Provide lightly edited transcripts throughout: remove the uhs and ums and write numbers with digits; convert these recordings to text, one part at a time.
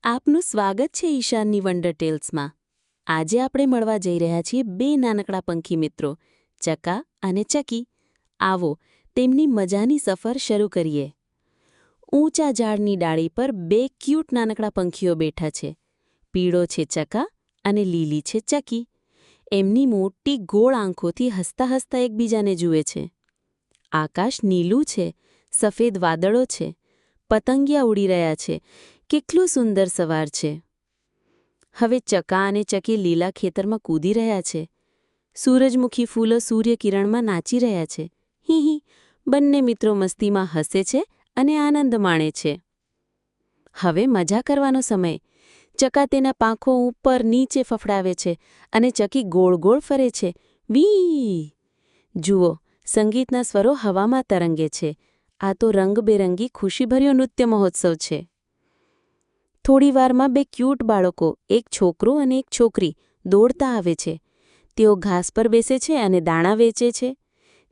આપનું સ્વાગત છે ઈશાનની વન્ડર ટેલ્સમાં। આજે આપણે મળવા જઈ રહ્યા છીએ બે નાનકડા પંખી મિત્રો ચકા અને ચકી। આવો તેમની મજાની સફર શરૂ કરીએ। ઊંચા ઝાડની ડાળી પર બે ક્યૂટ નાનકડા પંખીઓ બેઠા છે। પીળો છે ચકા અને લીલી છે ચકી। એમની મોટી ગોળ આંખોથી હસતા હસતા એકબીજાને જુએ છે। આકાશ નીલું છે, સફેદ વાદળો છે, પતંગિયા ઉડી રહ્યા છે। કેટલું સુંદર સવાર છે। હવે ચકા અને ચકી લીલા ખેતરમાં કૂદી રહ્યા છે। સૂરજમુખી ફૂલો સૂર્યકિરણમાં નાચી રહ્યા છે। હી હી, બંને મિત્રો મસ્તીમાં હસે છે અને આનંદ માણે છે। હવે મજા કરવાનો સમય। ચકા તેના પાંખો ઉપર નીચે ફફડાવે છે અને ચકી ગોળ ગોળ ફરે છે। વી! જુઓ, સંગીતના સ્વરો હવામાં તરંગે છે। આ તો રંગબેરંગી ખુશીભર્યો નૃત્ય મહોત્સવ છે। થોડીવારમાં બે ક્યૂટ બાળકો, એક છોકરો અને એક છોકરી, દોડતા આવે છે। તેઓ ઘાસ પર બેસે છે અને દાણા વેચે છે।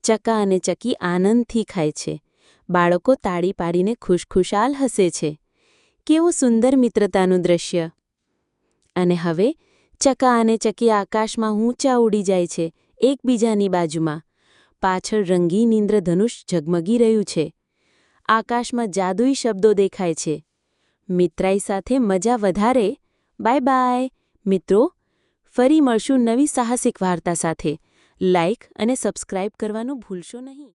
ચકા અને ચકી આનંદથી ખાય છે। બાળકો તાળી પાડીને ખુશખુશાલ હસે છે। કેવું સુંદર મિત્રતાનું દૃશ્ય! અને હવે ચકા અને ચકી આકાશમાં ઊંચા ઉડી જાય છે, એકબીજાની બાજુમાં। પાછળ રંગીન ઇન્દ્રધનુષ ઝગમગી રહ્યું છે। આકાશમાં જાદુઈ શબ્દો દેખાય છે। મિત્રાઈ સાથે મજા વધારે। બાય બાય મિત્રો, ફરી મળશું નવી સાહસિક વાર્તા સાથે। લાઇક અને સબસ્ક્રાઇબ કરવાનું ભૂલશો નહીં।